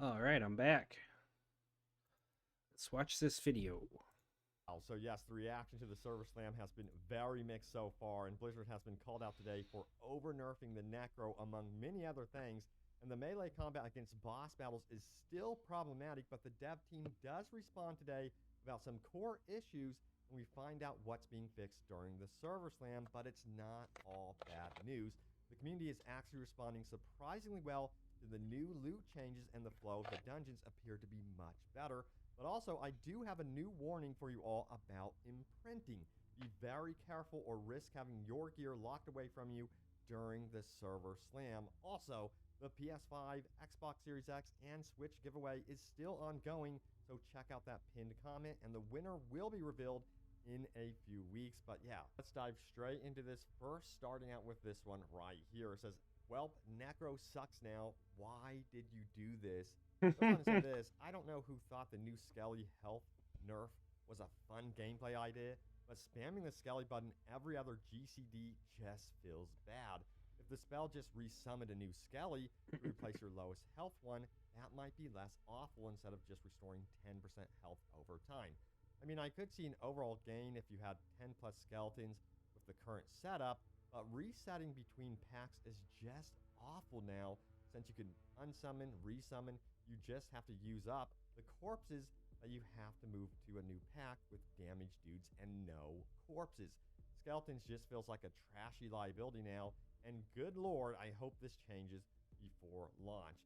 Alright, I'm back. Let's watch this video. So yes, the reaction to the server slam has been very mixed so far, and Blizzard has been called out today for over-nerfing the Necro among many other things. And the melee combat against boss battles is still problematic, but the dev team does respond today about some core issues, and we find out what's being fixed during the server slam, but it's not all bad news. The community is actually responding surprisingly well to the new loot changes, and the flow of the dungeons appear to be much better. But also, I do have a new warning for you all about imprinting. Be very careful or risk having your gear locked away from you during the server slam. Also, the PS5, Xbox Series X, and Switch giveaway is still ongoing, so check out that pinned comment, and the winner will be revealed in a few weeks. But yeah, let's dive straight into this first, starting out with this one right here. It says, "Well, Necro sucks now. Why did you do this?" I just want to say this. I don't know who thought the new Skelly health nerf was a fun gameplay idea, but spamming the Skelly button every other GCD just feels bad. If the spell just resummoned a new Skelly to replace your lowest health one, that might be less awful instead of just restoring 10% health over time. I mean, I could see an overall gain if you had 10 plus skeletons with the current setup, but resetting between packs is just awful now, since you can unsummon, resummon. You just have to use up the corpses that you have to move to a new pack with damaged dudes and no corpses. Skeletons just feels like a trashy liability now, and good lord, I hope this changes before launch.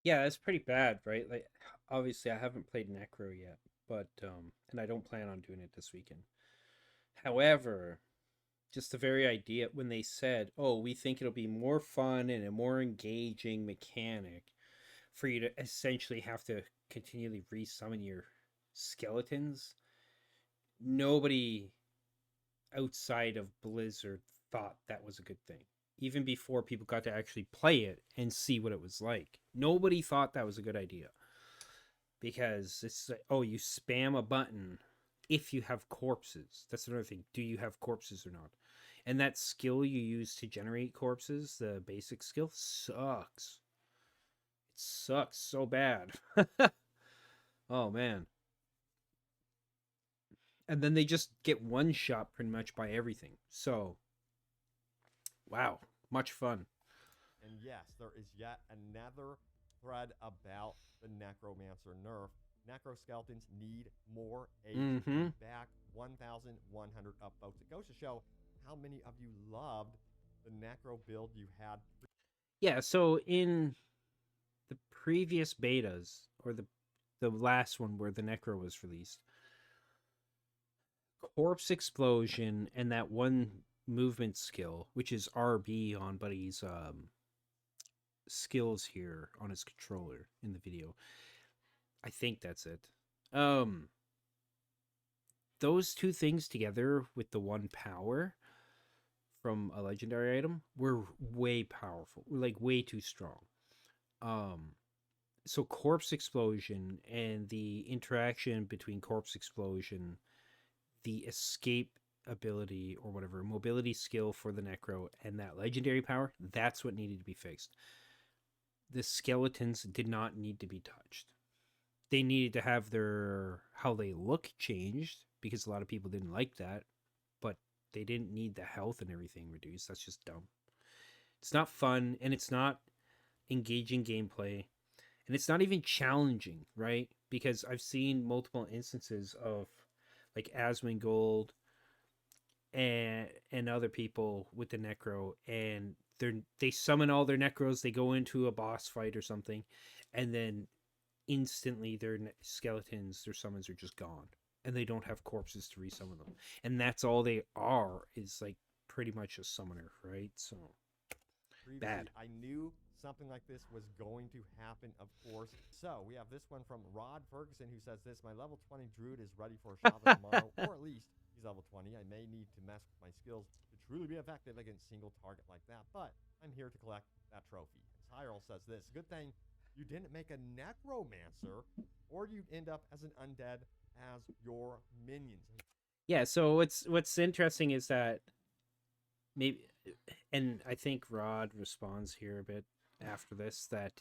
Yeah, it's pretty bad, right? Like, obviously, I haven't played Necro yet, but and I don't plan on doing it this weekend. However, just the very idea when they said, "Oh, we think it'll be more fun and a more engaging mechanic for you to essentially have to continually resummon your skeletons," nobody outside of Blizzard thought that was a good thing. Even before people got to actually play it and see what it was like, nobody thought that was a good idea. Because it's like, oh, you spam a button if you have corpses. That's another thing. Do you have corpses or not? And that skill you use to generate corpses, the basic skill, sucks. It sucks so bad. Oh, man. And then they just get one shot pretty much by everything. So, wow, much fun. And yes, there is yet another thread about the Necromancer nerf. Necro skeletons need more HP back. 1,100 upvotes. It goes to show how many of you loved the Necro build you had. Yeah, so in the previous betas, or the last one where the Necro was released, Corpse Explosion and that one movement skill, which is RB on Buddy's skills here on his controller in the video. I think that's it. Those two things together with the one power from a legendary item were way powerful, like way too strong. So Corpse Explosion and the interaction between Corpse Explosion, the escape ability or whatever, mobility skill for the Necro, and that legendary power, that's what needed to be fixed. The skeletons did not need to be touched. They needed to have their how they look changed, because a lot of people didn't like that, but they didn't need the health and everything reduced. That's just dumb. It's not fun, and it's not engaging gameplay, and it's not even challenging, right? Because I've seen multiple instances of like Asmongold and other people with the Necro, and they summon all their Necros, they go into a boss fight or something, and then instantly their skeletons, their summons are just gone, and they don't have corpses to resummon them, and that's all they are, is like pretty much a summoner, right? So bad. I knew something like this was going to happen, of course. So we have this one from Rod Ferguson, who says this: "My level 20 druid is ready for a Shabbat tomorrow, or at least he's level 20. I may need to mess with my skills to truly be effective against single target like that, but I'm here to collect that trophy." Tyrell says this: "Good thing you didn't make a necromancer, or you'd end up as an undead as your minions." Yeah, so what's interesting is that maybe, and I think Rod responds here a bit after this, that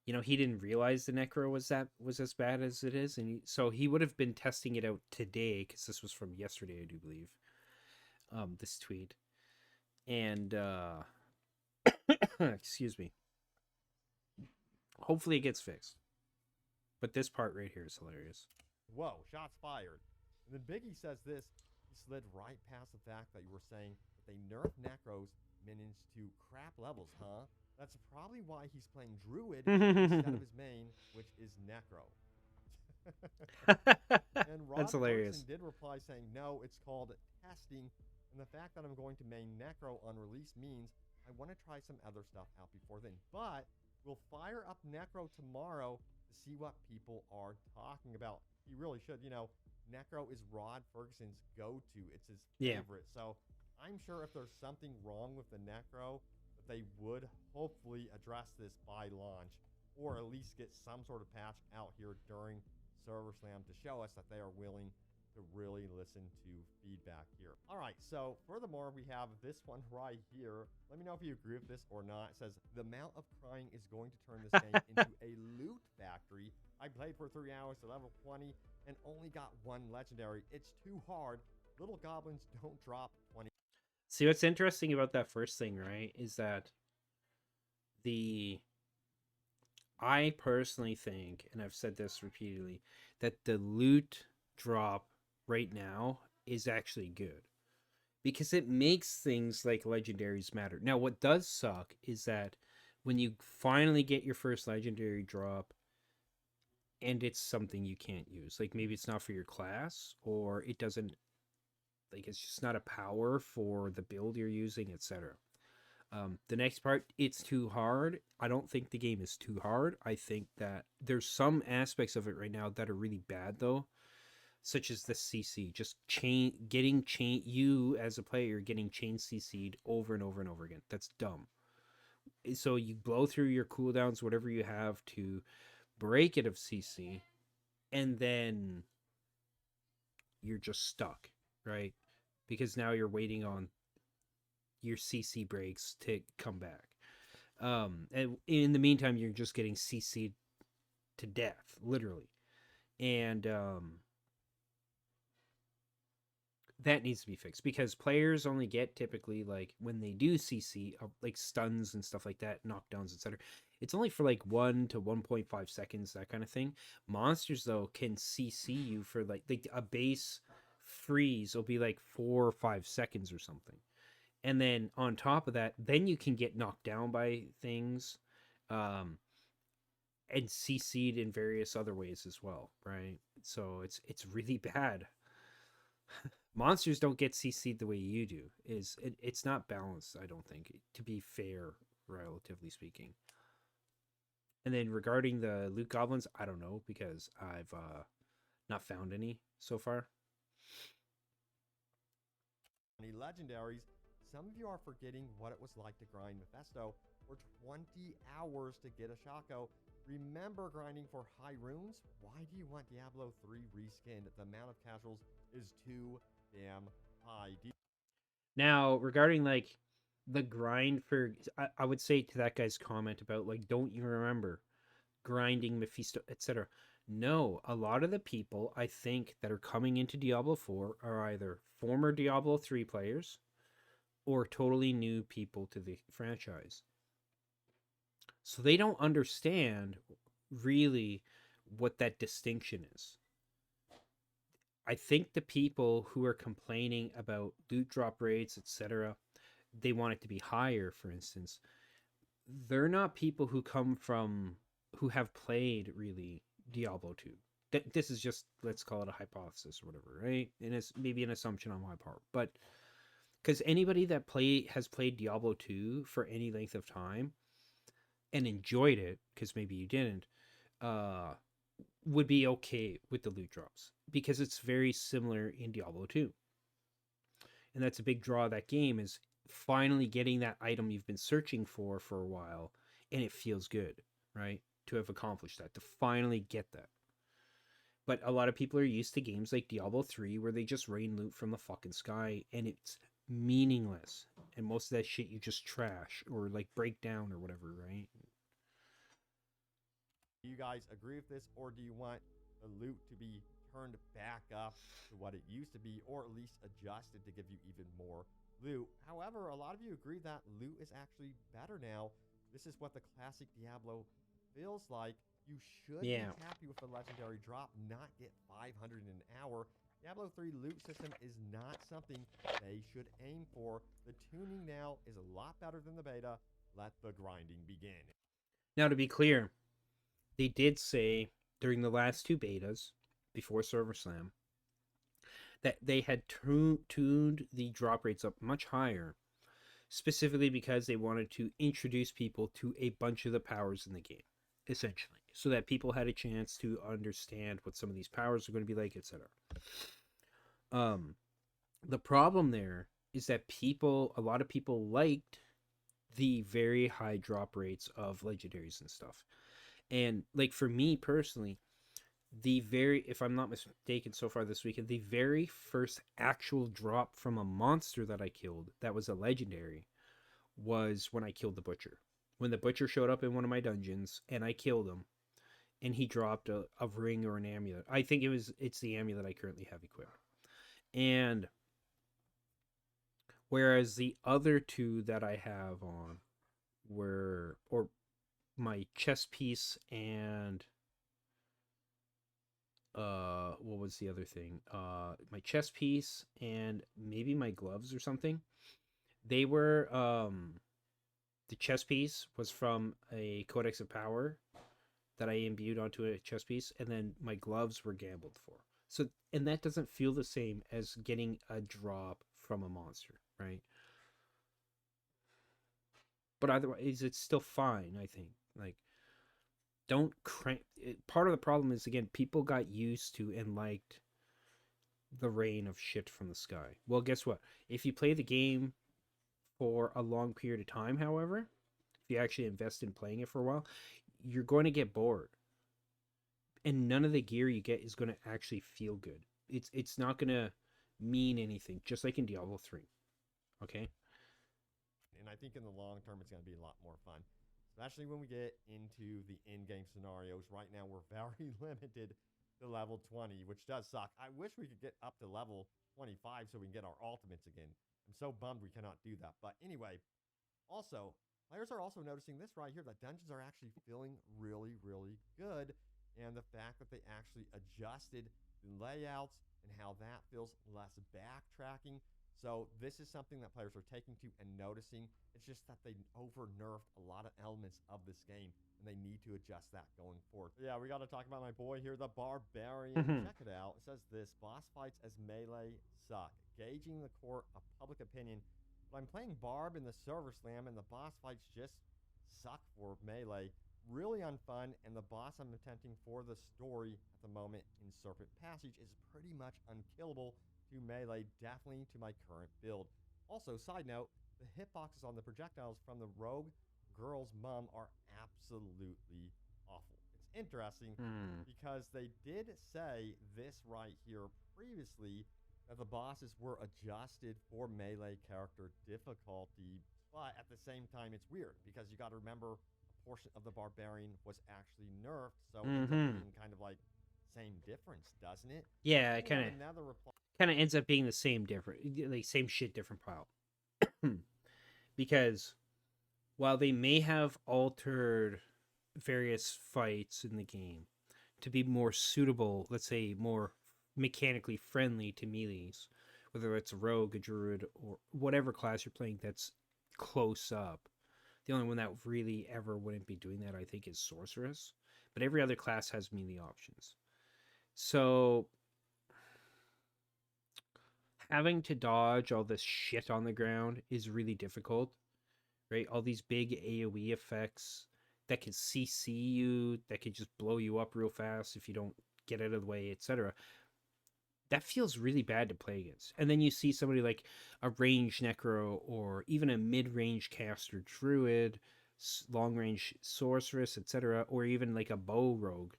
you know, he didn't realize the Necro was as bad as it is, and so he would have been testing it out today because this was from yesterday, I do believe. This tweet, and excuse me. Hopefully, it gets fixed. But this part right here is hilarious. Whoa, shots fired. And then Biggie says this. He slid right past the fact that you were saying that they nerf Necros minions to crap levels, huh? That's probably why he's playing Druid instead of his main, which is Necro. And That's Rod hilarious. Ferguson did reply saying, no, it's called testing. And the fact that I'm going to main Necro on release means I want to try some other stuff out before then. But we'll fire up Necro tomorrow to see what people are talking about. He really should. You know, Necro is Rod Ferguson's go-to. It's his Yeah. favorite. So I'm sure if there's something wrong with the Necro, that they would hopefully address this by launch, or at least get some sort of patch out here during Server Slam to show us that they are willing to really listen to feedback here. All right, so furthermore, we have this one right here. Let me know if you agree with this or not. It says, the amount of crying is going to turn this game into a loot factory. I played for 3 hours to level 20 and only got 1 legendary. It's too hard. Little goblins don't drop 20. See, what's interesting about that first thing, right, is that I personally think, and I've said this repeatedly, that the loot drop right now is actually good because it makes things like legendaries matter. Now, what does suck is that when you finally get your first legendary drop and it's something you can't use, like maybe it's not for your class, or it doesn't, like it's just not a power for the build you're using, etc. The next part, it's too hard. I don't think the game is too hard. I think that there's some aspects of it right now that are really bad, though, such as the CC. Just you as a player getting chain CC'd over and over and over again. That's dumb. So you blow through your cooldowns, whatever you have to break it of CC, and then you're just stuck, right? Because now you're waiting on your CC breaks to come back. And in the meantime, you're just getting CC'd to death, literally. And that needs to be fixed because players only get typically, like, when they do CC, like stuns and stuff like that, knockdowns, etc. It's only for like 1 to 1.5 seconds, that kind of thing. Monsters, though, can CC you for like a base freeze will be like 4 or 5 seconds or something. And then on top of that, then you can get knocked down by things, and CC'd in various other ways as well, right? So it's really bad. Monsters don't get CC'd the way you do. It's not balanced, I don't think, to be fair, relatively speaking. And then regarding the loot goblins, I don't know because I've not found any so far. Any legendaries. Some of you are forgetting what it was like to grind Mephisto for 20 hours to get a Shaco. Remember grinding for high runes? Why do you want Diablo 3 reskinned? The amount of casuals is too damn high. Now, regarding like the grind for, I would say to that guy's comment about like, don't you remember grinding Mephisto, etc. No, a lot of the people I think that are coming into Diablo 4 are either former Diablo 3 players or totally new people to the franchise. So they don't understand really what that distinction is. I think the people who are complaining about loot drop rates, etc., they want it to be higher, for instance. They're not people who have played really Diablo 2. This is just, let's call it a hypothesis or whatever, right? And it's maybe an assumption on my part, but because anybody that has played Diablo 2 for any length of time and enjoyed it, because maybe you didn't, would be okay with the loot drops because it's very similar in Diablo 2. And that's a big draw of that game, is finally getting that item you've been searching for a while, and it feels good, right? To have accomplished that, to finally get that. But a lot of people are used to games like Diablo 3 where they just rain loot from the fucking sky and it's meaningless. And most of that shit you just trash or like break down or whatever, right? Do you guys agree with this, or do you want the loot to be turned back up to what it used to be, or at least adjusted to give you even more loot? However, a lot of you agree that loot is actually better now. This is what the classic Diablo feels like. You should be Yeah. happy with a legendary drop, not get 500 an hour. Diablo 3 loot system is not something they should aim for. The tuning now is a lot better than the beta. Let the grinding begin. Now, to be clear, they did say during the last 2 betas before Server Slam that they had tuned the drop rates up much higher, specifically because they wanted to introduce people to a bunch of the powers in the game, essentially, so that people had a chance to understand what some of these powers are going to be like, etc. The problem there is that a lot of people liked the very high drop rates of legendaries and stuff. And like for me personally, if I'm not mistaken so far this weekend, the very first actual drop from a monster that I killed that was a legendary was when I killed the butcher. When the butcher showed up in one of my dungeons and I killed him, and he dropped a ring or an amulet. I think it's the amulet I currently have equipped. And whereas the other 2 that I have on were, or my chest piece and what was the other thing? My chest piece and maybe my gloves or something. They were the chest piece was from a Codex of Power that I imbued onto a chest piece, and then my gloves were gambled for. So, and that doesn't feel the same as getting a drop from a monster, right? But otherwise, it's still fine, I think. Like, don't crank. Part of the problem is, again, people got used to and liked the rain of shit from the sky. Well, guess what? If you play the game for a long period of time, however, if you actually invest in playing it for a while, you're going to get bored. And none of the gear you get is going to actually feel good. It's not going to mean anything, just like in Diablo 3. Okay? And I think in the long term, it's going to be a lot more fun, especially when we get into the in-game scenarios. Right now, we're very limited to level 20, which does suck. I wish we could get up to level 25 so we can get our ultimates again. I'm so bummed we cannot do that. But anyway, also, players are also noticing this right here, that dungeons are actually feeling really, really good. And the fact that they actually adjusted the layouts and how that feels less backtracking. So this is something that players are taking to and noticing. It's just that they over-nerfed a lot of elements of this game, and they need to adjust that going forward. Yeah, we got to talk about my boy here, the Barbarian. Check it out. It says this: boss fights as melee suck. Gauging the court of public opinion. But I'm playing Barb in the server slam, and the boss fights just suck for melee. Really unfun, and the boss I'm attempting for the story at the moment in Serpent Passage is pretty much unkillable to melee, definitely to my current build. Also, side note, the hitboxes on the projectiles from the rogue girl's mom are absolutely awful. It's interesting because they did say this right here previously, that the bosses were adjusted for melee character difficulty, but at the same time, it's weird because you got to remember portion of the Barbarian was actually nerfed, so it ends up being kind of like same difference, doesn't it? Yeah, it kind of ends up being the same same shit, different pile. Because while they may have altered various fights in the game to be more suitable, let's say more mechanically friendly to melees, whether it's a rogue, a druid, or whatever class you're playing that's close up. The only one that really ever wouldn't be doing that, I think, is Sorceress. But every other class has melee options. So having to dodge all this shit on the ground is really difficult, right? All these big AoE effects that can CC you, that can just blow you up real fast if you don't get out of the way, etc. That feels really bad to play against. And then you see somebody like a ranged necro or even a mid-range caster druid, long-range sorceress, etc., or even like a bow rogue.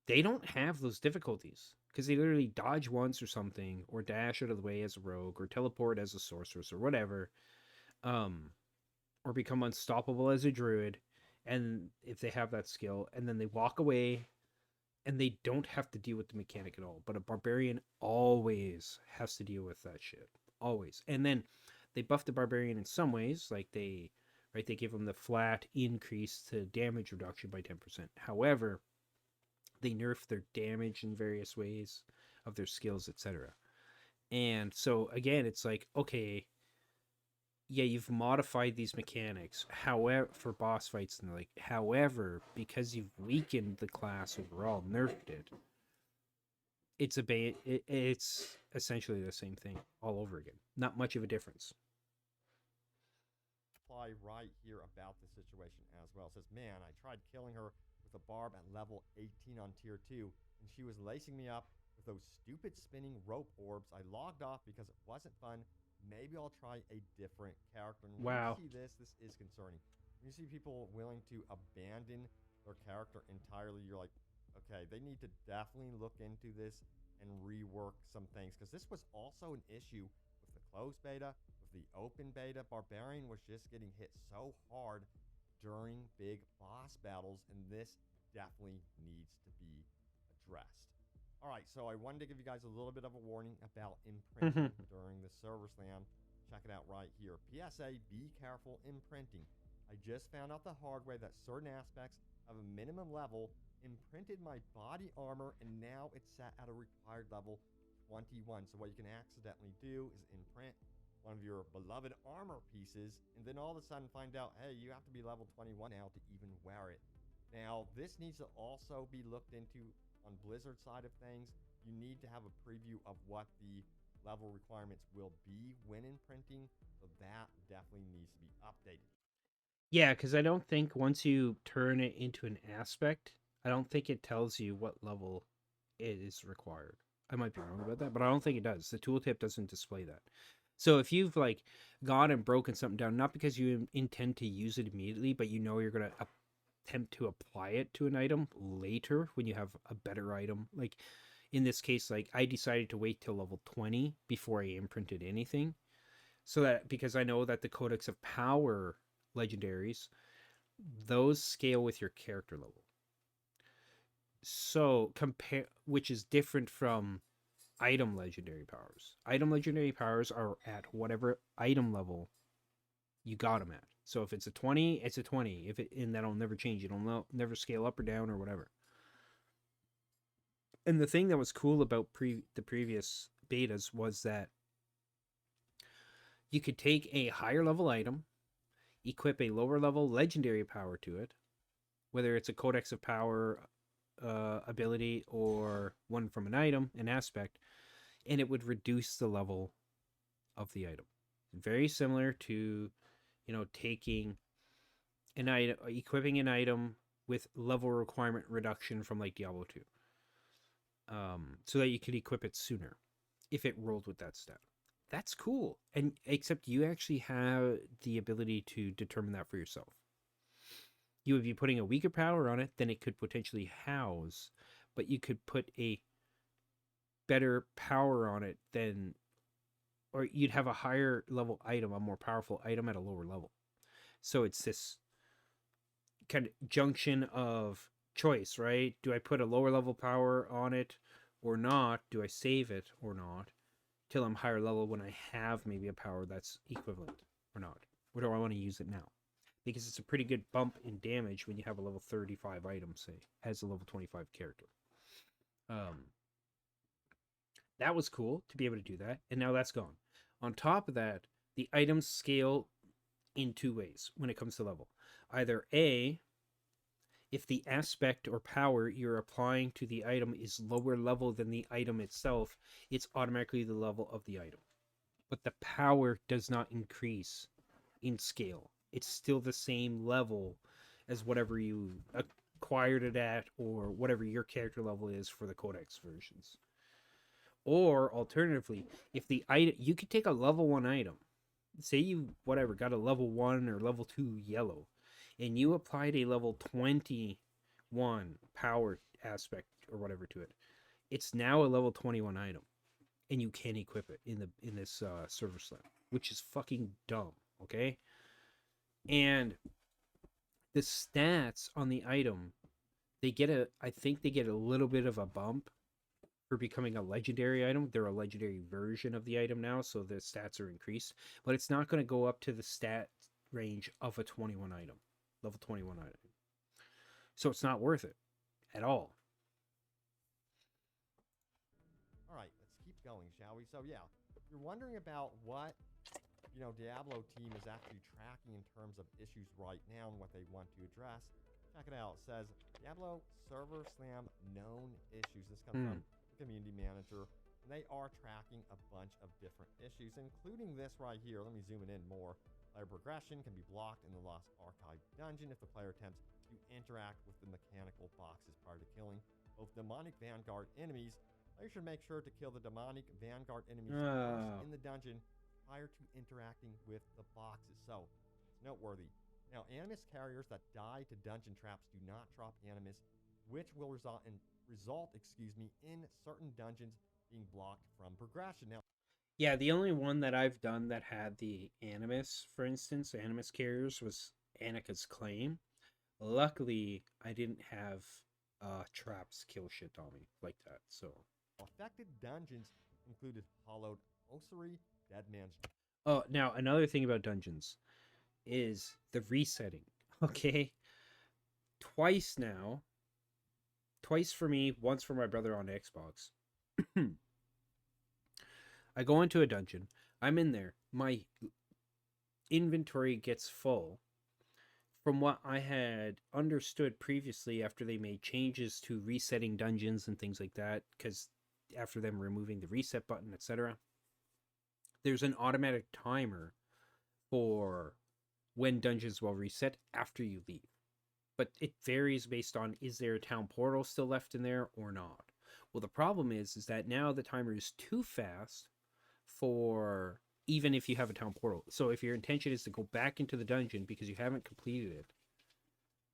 They don't have those difficulties because they literally dodge once or something, or dash out of the way as a rogue, or teleport as a sorceress, or whatever, or become unstoppable as a druid, and if they have that skill, and then they walk away and they don't have to deal with the mechanic at all. But a barbarian always has to deal with that shit. Always. And then they buff the barbarian in some ways, like they give them the flat increase to damage reduction by 10%. However, they nerf their damage in various ways of their skills, etc. And so again, it's like, okay, yeah, you've modified these mechanics, however, for boss fights and like, however, because you've weakened the class overall, nerfed it, it's essentially the same thing all over again. Not much of a difference. Reply right here about the situation as well. It says, man, I tried killing her with a barb at level 18 on tier 2, and she was lacing me up with those stupid spinning rope orbs. I logged off because it wasn't fun. Maybe I'll try a different character. And when Wow. you see this is concerning. When you see people willing to abandon their character entirely, you're like, okay, they need to definitely look into this and rework some things. Because this was also an issue with the closed beta, with the open beta. Barbarian was just getting hit so hard during big boss battles, and this definitely needs to be addressed. All right, so I wanted to give you guys a little bit of a warning about imprinting during the server slam. Check it out right here. PSA, be careful imprinting. I just found out the hard way that certain aspects of a minimum level imprinted my body armor, and now it's set at a required level 21. So what you can accidentally do is imprint one of your beloved armor pieces, and then all of a sudden find out, hey, you have to be level 21 now to even wear it. Now, this needs to also be looked into on Blizzard side of things. You need to have a preview of what the level requirements will be when imprinting, so that definitely needs to be updated. Yeah, because I don't think once you turn it into an aspect, I don't think it tells you what level it is required. I might be wrong about that, but I don't think it does. The tooltip doesn't display that. So if you've like gone and broken something down, not because you intend to use it immediately, but you know you're gonna attempt to apply it to an item later when you have a better item. Like in this case, like I decided to wait till level 20 before I imprinted anything. So that because I know that the Codex of Power legendaries, those scale with your character level. So compare, which is different from item legendary powers. Item legendary powers are at whatever item level you got them at. So if it's a 20, it's a 20. If it, and that'll never change. It'll never scale up or down or whatever. And the thing that was cool about the previous betas was that you could take a higher level item, equip a lower level legendary power to it, whether it's a Codex of Power ability or one from an item, an aspect, and it would reduce the level of the item. Very similar to, taking an item, equipping an item with level requirement reduction from like Diablo 2. So that you could equip it sooner if it rolled with that stat. That's cool. And except you actually have the ability to determine that for yourself. You would be putting a weaker power on it than it could potentially house, but you could put a better power on it than, or you'd have a higher level item, a more powerful item at a lower level. So it's this kind of junction of choice, right? Do I put a lower level power on it or not? Do I save it or not till I'm higher level when I have maybe a power that's equivalent or not? Or do I want to use it now? Because it's a pretty good bump in damage when you have a level 35 item, say, as a level 25 character. That was cool to be able to do that, and now that's gone. On top of that, the items scale in two ways when it comes to level. Either A, if the aspect or power you're applying to the item is lower level than the item itself, it's automatically the level of the item. But the power does not increase in scale. It's still the same level as whatever you acquired it at or whatever your character level is for the Codex versions. Or alternatively, if the item, you could take a level 1 item, say you got a level 1 or level 2 yellow, and you applied a level 21 power aspect or whatever to it, it's now a level 21 item, and you can equip it in this server slam, which is fucking dumb. Okay, and the stats on the item, I think they get a little bit of a bump for becoming a legendary item. They're a legendary version of the item now, so the stats are increased, but it's not going to go up to the stat range of a 21 item, level 21 item. So it's not worth it at all. All right, let's keep going, shall we? So yeah, if you're wondering about what Diablo team is actually tracking in terms of issues right now and what they want to address, check it out. It says Diablo server slam known issues. This comes from the community manager. And they are tracking a bunch of different issues, including this right here. Let me zoom it in more. Player progression can be blocked in the Lost Archive dungeon if the player attempts to interact with the mechanical boxes prior to killing both demonic vanguard enemies. Players should make sure to kill the demonic vanguard enemies first in the dungeon prior to interacting with the boxes. So, it's noteworthy. Now, animus carriers that die to dungeon traps do not drop animus, which will result in certain dungeons being blocked from progression. Now, Yeah, the only one that I've done that had the Animus, for instance, Animus carriers, was Annika's Claim. Luckily, I didn't have traps kill shit on me like that. So affected dungeons included Hollowed Ossuary, Dead Man's. oh, now another thing about dungeons is the resetting. Okay, twice now, twice for me, once for my brother on Xbox. I go into a dungeon. I'm in there. My inventory gets full. From what I had understood previously, after they made changes to resetting dungeons and things like that, because after them removing the reset button, etc., there's an automatic timer for when dungeons will reset after you leave. But it varies based on, is there a town portal still left in there or not? Well, the problem is that now the timer is too fast for even if you have a town portal. So if your intention is to go back into the dungeon because you haven't completed it,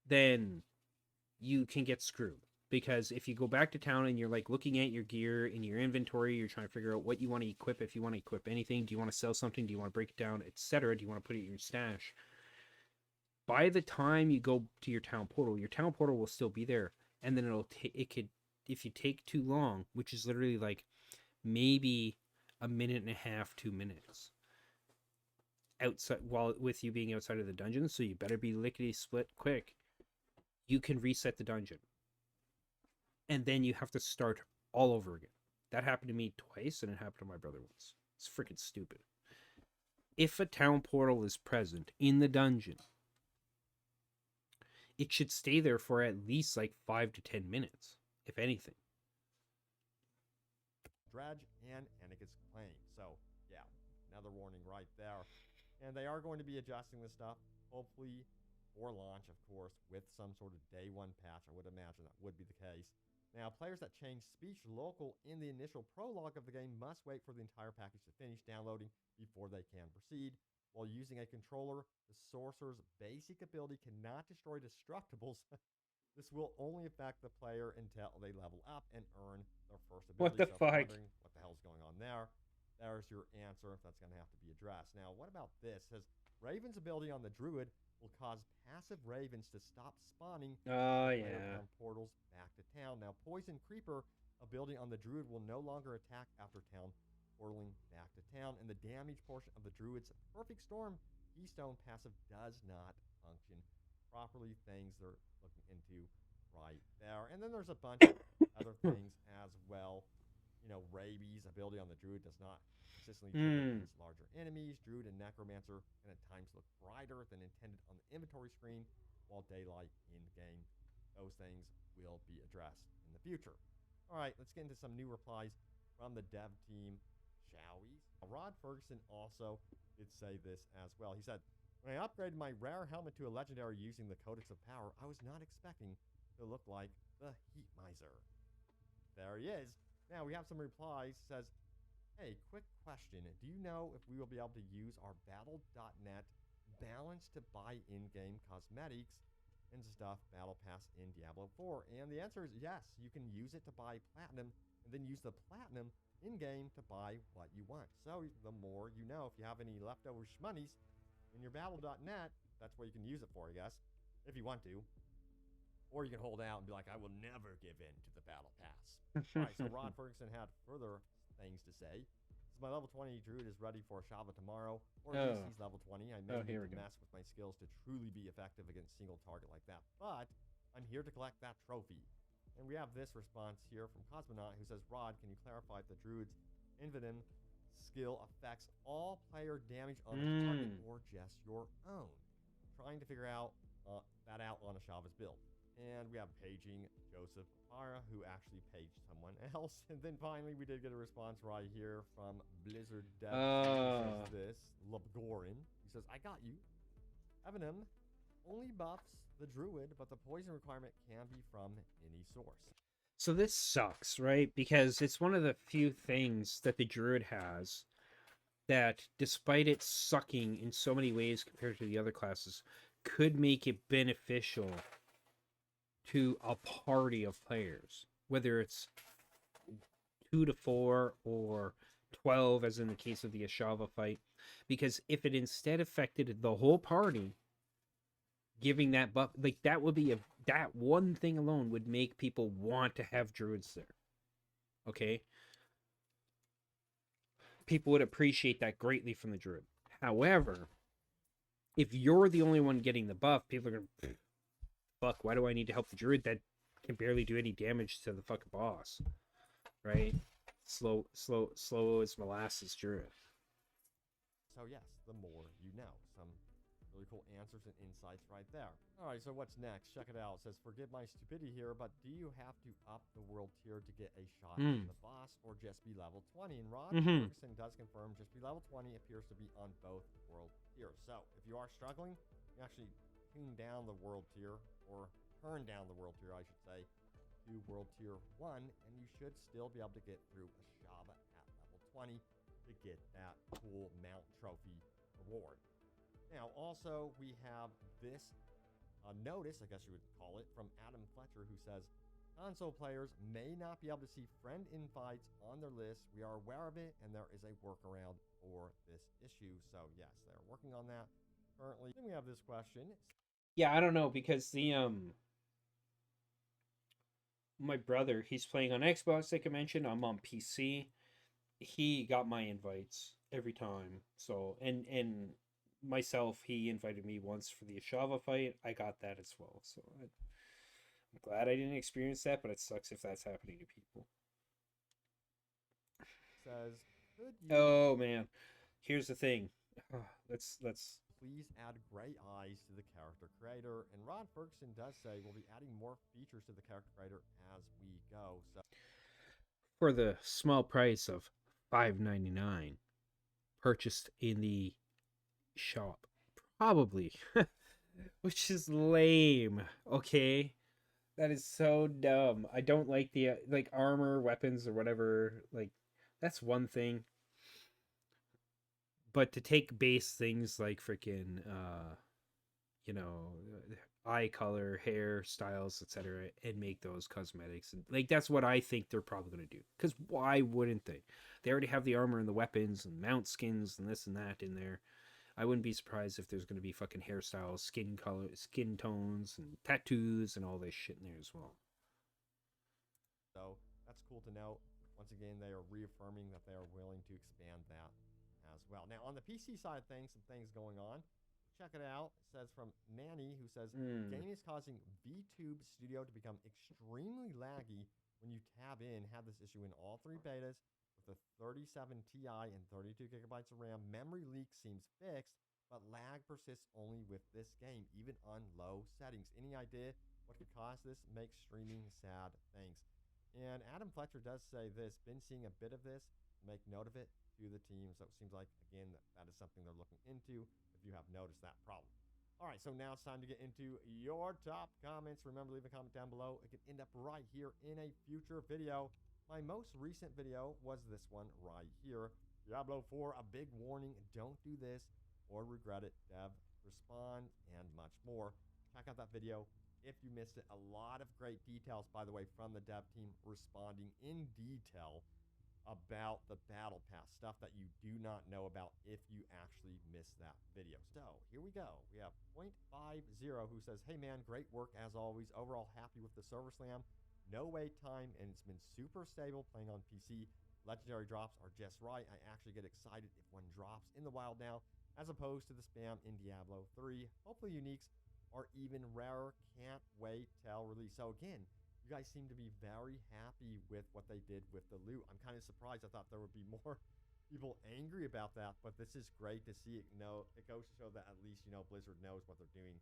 then you can get screwed. Because if you go back to town and you're like looking at your gear in your inventory, you're trying to figure out what you want to equip, if you want to equip anything, do you want to sell something, do you want to break it down, etc., do you want to put it in your stash? By the time you go to your town portal will still be there, and then it could, if you take too long, which is literally like maybe a minute and a half, 2 minutes outside, while with you being outside of the dungeon, so you better be lickety split quick. You can reset the dungeon, and then you have to start all over again. That happened to me twice, and it happened to my brother once. It's freaking stupid. If a town portal is present in the dungeon, it should stay there for at least like 5 to 10 minutes, if anything. Dredge and Annika's Claim. So, yeah, another warning right there. And they are going to be adjusting this stuff, hopefully for launch, of course, with some sort of day one patch. I would imagine that would be the case. Now, players that change speech local in the initial prologue of the game must wait for the entire package to finish downloading before they can proceed. While using a controller, the sorcerer's basic ability cannot destroy destructibles. This will only affect the player until they level up and earn their first ability. What the so if you're fuck? wondering what the hell's going on there, there's your answer if that's going to have to be addressed. Now, what about this? It says Raven's ability on the Druid will cause passive Ravens to stop spawning Oh, player yeah. from portals back to town. Now, Poison Creeper ability on the Druid will no longer attack after town portaling back to town, and the damage portion of the Druid's Perfect Storm Keystone passive does not function properly. Things they're looking into right there. And then there's a bunch of other things as well. Rabies ability on the Druid does not consistently trigger against larger enemies. Druid and Necromancer can at times look brighter than intended on the inventory screen while daylight in the game. Those things will be addressed in the future. All right, let's get into some new replies from the dev team, shall we? Rod Ferguson also did say this as well. He said, when I upgraded my rare helmet to a legendary using the Codex of Power, I was not expecting to look like the Heat Miser. There he is. Now we have some replies. It says, hey, quick question. Do you know if we will be able to use our Battle.net balance to buy in-game cosmetics and stuff Battle Pass in Diablo 4? And the answer is yes. You can use it to buy platinum and then use the platinum in-game to buy what you want. So the more you know, if you have any leftover shmoneys in your Battle.net, that's what you can use it for, I guess. if you want to. Or you can hold out and be like, I will never give in to the battle pass. All right, so Rod Ferguson had further things to say. Says, my level 20 druid is ready for Shava tomorrow, or at least he's level 20. I may need to mess with my skills to truly be effective against single target like that, but I'm here to collect that trophy. And we have this response here from Cosmonaut, who says, Rod, can you clarify if the druid's Invidin skill affects all player damage on the target or just your own? Trying to figure out that out on a Shava's build. And we have paging Joseph Para, who actually paged someone else. And then finally, we did get a response right here from Blizzard Dev. Says this, Lubgorin. He says, I got you. Evanim only buffs the druid, but the poison requirement can be from any source. So this sucks, right? Because it's one of the few things that the druid has that, despite it sucking in so many ways compared to the other classes, could make it beneficial to a party of players, whether it's 2 to 4 or 12, as in the case of the Ashava fight. Because if it instead affected the whole party, giving that buff, like, that would be that one thing alone would make people want to have druids there. Okay? People would appreciate that greatly from the druid. However, if you're the only one getting the buff, people are gonna, fuck, why do I need to help the druid that can barely do any damage to the fucking boss? Right? Slow as molasses druid. So yes, the more you know. Some really cool answers and insights right there. All right, so what's next? Check it out. It says, forgive my stupidity here, but do you have to up the world tier to get a shot at the boss, or just be level 20? And Rod Ferguson does confirm just be level 20 appears to be on both world tiers. So if you are struggling, you actually tune down the world tier, or turn down the world tier, I should say, to world tier 1, and you should still be able to get through a Shava at level 20 to get that cool mount trophy reward. Now, also, we have this notice, I guess you would call it, from Adam Fletcher, who says, console players may not be able to see friend invites on their list. We are aware of it, and there is a workaround for this issue. So, yes, they're working on that currently. Then we have this question. Yeah, I don't know, because the my brother, he's playing on Xbox, like I mentioned. I'm on PC. He got my invites every time. So, and myself, he invited me once for the Ashava fight. I got that as well. So I'm glad I didn't experience that, but it sucks if that's happening to people. Says, could you... Oh man, here's the thing. Let's please add gray eyes to the character creator. And Rod Ferguson does say we'll be adding more features to the character creator as we go. So for the small price of $5.99, purchased in the shop, probably, which is lame. Okay, that is so dumb. I don't like the like armor, weapons, or whatever. Like, that's one thing. But to take base things like freaking, you know, eye color, hair styles, etc., and make those cosmetics, and like, that's what I think they're probably going to do. Because why wouldn't they? They already have the armor and the weapons and mount skins and this and that in there. I wouldn't be surprised if there's going to be fucking hairstyles, skin color, skin tones, and tattoos and all this shit in there as well. So that's cool to know. Once again, they are reaffirming that they are willing to expand that as well. Now, on the PC side of things, some things going on. Check it out. It says from Manny, who says, game is causing VTube Studio to become extremely laggy when you tab in. Had this issue in all 3 betas with the 37 Ti and 32 gigabytes of RAM. Memory leak seems fixed, but lag persists only with this game, even on low settings. Any idea what could cause this? Makes streaming sad. Thanks. And Adam Fletcher does say this, been seeing a bit of this, make note of it to the team. So it seems like, again, that is something they're looking into if you have noticed that problem. All right, so now it's time to get into your top comments. Remember, leave a comment down below. It can end up right here in a future video. My most recent video was this one right here. Diablo 4, a big warning, don't do this or regret it. Dev, respond, and much more. Check out that video if you missed it. A lot of great details, by the way, from the dev team responding in detail about the battle pass, stuff that you do not know about if you actually missed that video. So here we go. We have .50 who says, hey man, great work as always. Overall happy with the server slam. No wait time, and it's been super stable playing on PC. Legendary drops are just right. I actually get excited if one drops in the wild now, as opposed to the spam in Diablo 3. Hopefully uniques are even rarer. Can't wait till release. So again, you guys seem to be very happy with what they did with the loot. I'm kind of surprised. I thought there would be more people angry about that, but this is great to see. It goes to show that at least Blizzard knows what they're doing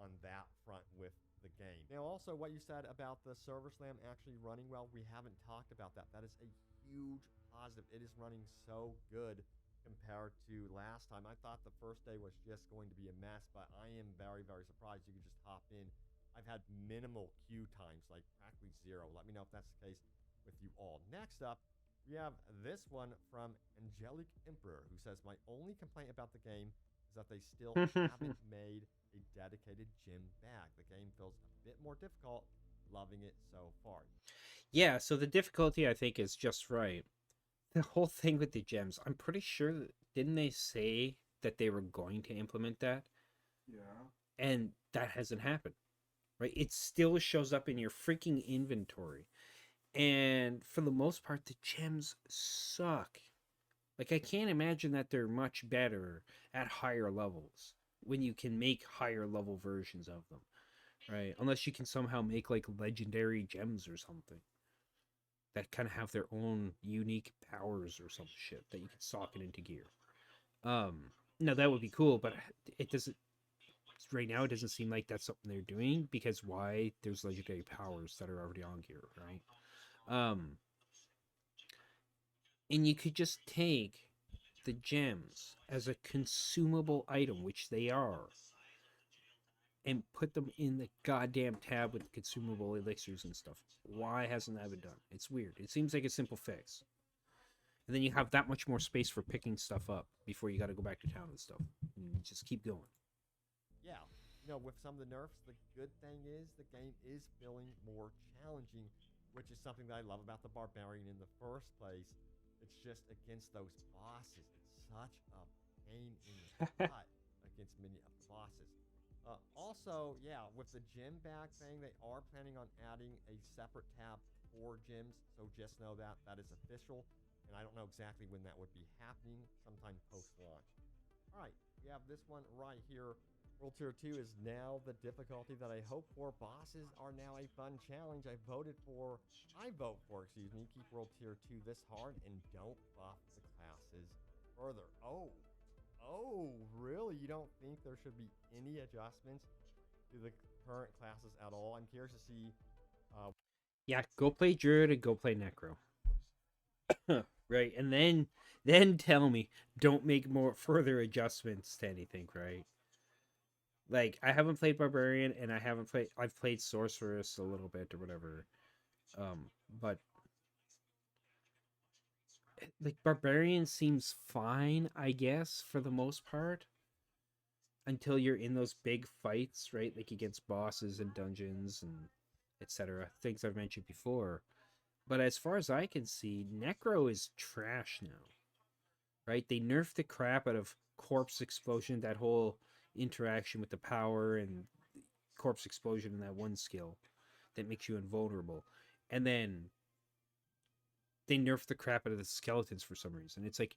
on that front with the game. Now, also what you said about the server slam actually running well, we haven't talked about that. That is a huge positive. It is running so good compared to last time. I thought the first day was just going to be a mess, but I am very, very surprised you could just hop in. I've had minimal queue times, like practically zero. Let me know if that's the case with you all. Next up, we have this one from Angelic Emperor, who says, my only complaint about the game is that they still haven't made a dedicated gym bag. The game feels a bit more difficult. Loving it so far. Yeah, so the difficulty, I think, is just right. The whole thing with the gems, I'm pretty sure that, didn't they say that they were going to implement that? Yeah. And that hasn't happened, right? It still shows up in your freaking inventory. And for the most part, the gems suck. Like, I can't imagine that they're much better at higher levels when you can make higher level versions of them, right? Unless you can somehow make, like, legendary gems or something that kind of have their own unique powers or some shit that you can socket into gear. No, that would be cool, but it doesn't. Right now, it doesn't seem like that's something they're doing, because why? There's legendary powers that are already on gear, right? And you could just take the gems as a consumable item, which they are, and put them in the goddamn tab with the consumable elixirs and stuff. Why hasn't that been done? It's weird. It seems like a simple fix. And then you have that much more space for picking stuff up before you got to go back to town and stuff. And you just keep going. Yeah, with some of the nerfs, the good thing is the game is feeling more challenging, which is something that I love about the Barbarian in the first place. It's just against those bosses. It's such a pain in the butt against many of the bosses. Also, yeah, with the gym bag thing, they are planning on adding a separate tab for gyms. So just know that that is official. And I don't know exactly when that would be happening, sometime post-launch. All right, we have this one right here. World Tier 2 is now the difficulty that I hope for. Bosses are now a fun challenge. I vote for, keep World Tier 2 this hard and don't buff the classes further. Oh, really? You don't think there should be any adjustments to the current classes at all? I'm curious to see. Yeah, go play Druid and go play Necro. Right, and then tell me, don't make more further adjustments to anything, right? Like, I haven't played Barbarian, and I've played Sorceress a little bit or whatever. But like, Barbarian seems fine, I guess, for the most part, until you're in those big fights, right? Like against bosses and dungeons and etc. Things I've mentioned before. But as far as I can see, Necro is trash now, right? They nerfed the crap out of Corpse Explosion, that whole interaction with the power and Corpse Explosion and that one skill that makes you invulnerable. And then they nerfed the crap out of the skeletons for some reason. It's like,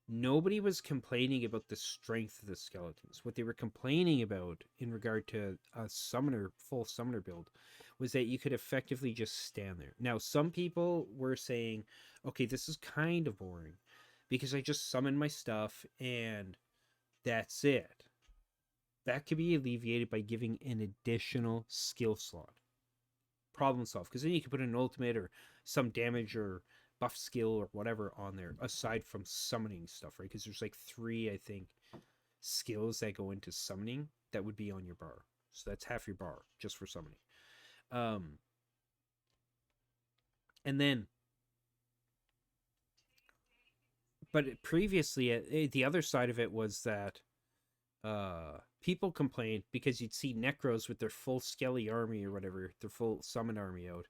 nobody was complaining about the strength of the skeletons. What they were complaining about in regard to a full summoner build, was that you could effectively just stand there. Now, some people were saying, okay, this is kind of boring because I just summon my stuff and that's it. That could be alleviated by giving an additional skill slot. Problem solved. Because then you can put an ultimate or some damage or buff skill or whatever on there, aside from summoning stuff, right? Because there's like 3, I think, skills that go into summoning that would be on your bar. So that's half your bar just for summoning. And then, but previously, the other side of it was that people complained because you'd see Necros with their full Skelly army or whatever, their full summon army out,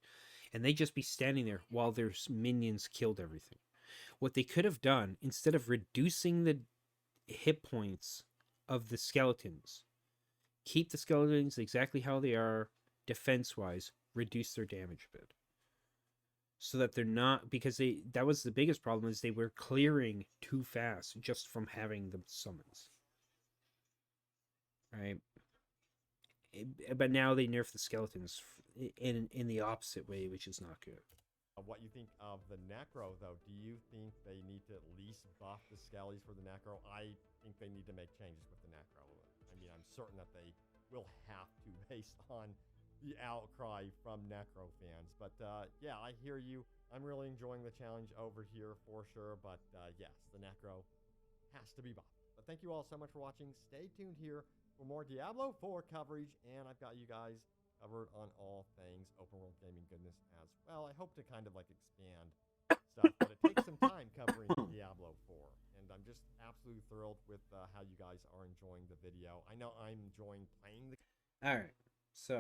and they'd just be standing there while their minions killed everything. What they could have done, instead of reducing the hit points of the skeletons, keep the skeletons exactly how they are defense wise, reduce their damage a bit. So that they're not, because that was the biggest problem, is they were clearing too fast just from having the summons. Right? But now they nerf the skeletons in the opposite way, which is not good. What you think of the Necro, though? Do you think they need to at least buff the Skellies for the Necro? I think they need to make changes with the Necro. I mean, I'm certain that they will have to based on the outcry from Necro fans. But yeah, I hear you. I'm really enjoying the challenge over here for sure. But yes, the Necro has to be buffed. But thank you all so much for watching. Stay tuned here for more Diablo 4 coverage, and I've got you guys covered on all things open world gaming goodness as well. I hope to kind of like expand stuff, but it takes some time covering Diablo 4, and I'm just absolutely thrilled with how you guys are enjoying the video. I know I'm enjoying playing the. All right, so